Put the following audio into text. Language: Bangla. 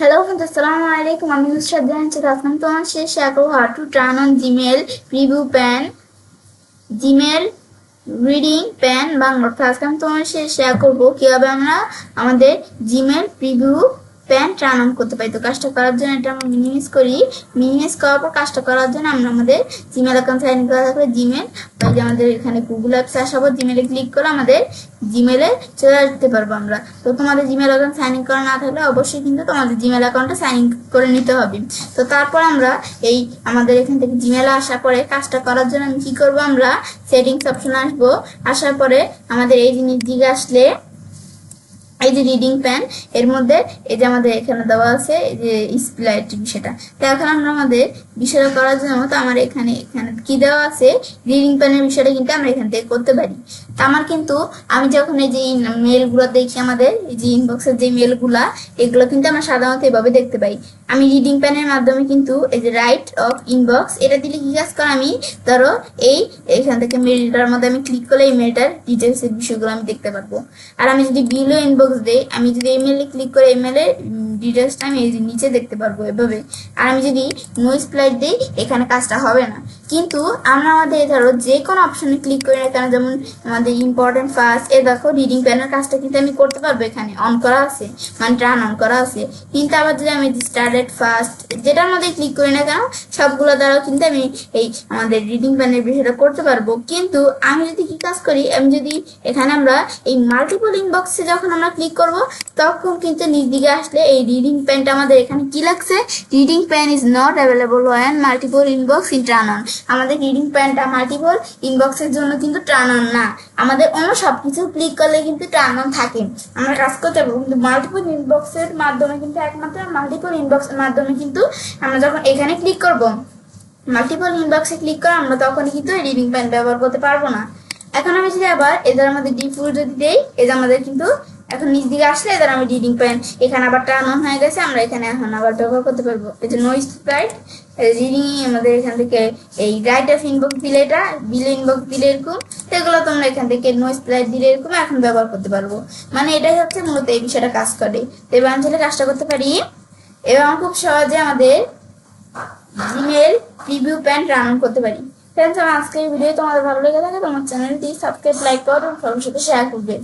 Hello friends, Assalamualaikum. I'm Nusrat Jahan Chadasman. तो हम शेयर करो how to turn on Gmail preview pan Gmail reading pan Bangla আজকে আমি তোমার সাথে শেয়ার করব কিভাবে আমরা আমাদের Gmail preview pan turn on করতে পারি। তো কাজটা করার জন্য এটা আমরা মিনিমাইজ করার পর কাজটা করার জন্য আমরা আমাদের Gmail অ্যাকাউন্ট সাইন ইন করা থাকলে Gmail যে আমাদের এখানে গুগল অ্যাপস আসাবো জিমেলে ক্লিক করে আমাদের জিমেলে চলে আসতে পারবো আমরা। তো তোমাদের জিমেল অ্যাকাউন্ট সাইন ইন করা না থাকলে অবশ্যই কিন্তু তোমাদের জিমেল অ্যাকাউন্টটা সাইন ইন করে নিতে হবে। তো তারপর আমরা এই আমাদের এখান থেকে জিমেলে আসার পরে কাজটা করার জন্য আমি কি করব, আমরা সেটিংস অপশনে আসবো। আসার পরে আমাদের এই জিনিস দিকে আসলে এই যে রিডিং প্যান এর মধ্যে এই যে আমাদের এখানে দেওয়া আছে এই যে স্প্লাইট বিষয়টা। তো এখন আমরা আমাদের বিষয়টা করার জন্য তো আমার এখানে কি দেওয়া আছে রিডিং প্যানের বিষয়টা কিন্তু আমরা এখান থেকে করতে পারি। তো আমার কিন্তু আমি যখন এই যে মেলগুলো দেখি আমাদের এই যে ইনবক্সের যে মেলগুলা এগুলো কিন্তু আমরা সাধারণত এভাবে দেখতে পাই। আমি রিডিং প্যানের মাধ্যমে কিন্তু এই যে রাইট অফ ইনবক্স এটা দিলে কি কাজ করে, আমি ধরো এইখান থেকে মেলটার মধ্যে আমি ক্লিক করলে এই মেলটার ডিটেলসের বিষয়গুলো আমি দেখতে পারবো। আর আমি যদি বিলো ইনবক্স দেই, আমি যদি এই মেলে ক্লিক করে এই মেলের ডিটেলসটা আমি এই যে নিচে দেখতে পারবো এভাবে। আর আমি যদি নো স্প্লাইট দিই এখানে কাজটা হবে না। কিন্তু আমরা আমাদের ধরো যে কোনো অপশনে ক্লিক করি না কেন, যেমন আমাদের ইম্পর্টেন্ট ফার্স্ট এ দেখো রিডিং প্যানের কাজটা কিন্তু আমি করতে পারবো, এখানে অন করা আছে মানে টার্ন অন করা আছে। কিন্তু আবার যদি আমি স্টার্টেড ফার্স্ট যেটার মধ্যে ক্লিক করি না কেন সবগুলো দ্বারাও কিন্তু আমি এই আমাদের রিডিং প্যানের বিষয়টা করতে পারবো। কিন্তু আমি যদি কি কাজ করি, আমি যদি এখানে আমরা এই মাল্টিপল ইনবক্সে যখন আমরা ক্লিক করব তখন কিন্তু নিচ দিকে আসলে এই রিডিং প্যানটা আমাদের এখানে কি লাগছে, reading pen is not available one multiple inbox in turn on. আমাদের রিডিং প্যানটা মাল্টিপল ইনবক্সের জন্য কিন্তু টার্ন অন না, আমাদের অন্য সবকিছু ক্লিক করলে কিন্তু টার্ন অন থাকে। আমরা কাজ করতে পারবো কিন্তু মাল্টিপল ইনবক্সের মাধ্যমে কিন্তু একমাত্র মাল্টিপল ইনবক্সের মাধ্যমে কিন্তু আমরা যখন এখানে ক্লিক করব মাল্টিপল ইনবক্সে ক্লিক করে আমরা তখন কিন্তু রিডিং প্যান ব্যবহার করতে পারবো না। এখন আমি যদি আবার এদের আমাদের ডিফল্ট যদি দেই এই যে আমাদের কিন্তু এখন নিচ দিকে আসলে এদের আমি রিডিং প্যান এখানে আবার টার্ন অন হয়ে গেছে, আমরা এখানে এখন আবার ব্যবহার করতে পারবো। এই যে নো স্প্লাইট রিডিং আমাদের এখান থেকে এই রাইট অফ ইনবক্স দিলে এটা বিল ইনবক্স দিলে এরকম এগুলো তোমরা এখান থেকে নো স্প্লাইট দিলে এরকম এখন ব্যবহার করতে পারবো। মানে এটাই হচ্ছে মূলত এই বিষয়টা কাজ করে। তো এবার আমি কাজটা করতে পারি এবং খুব সহজে আমাদের Gmail preview pan run on করতে পারি। ফ্রেন্ডস, আমার আজকের ভিডিও তোমাদের ভালো লেগে থাকে তোমার চ্যানেলটি সাবস্ক্রাইব লাইক করো এবং সবার সাথে শেয়ার করবে।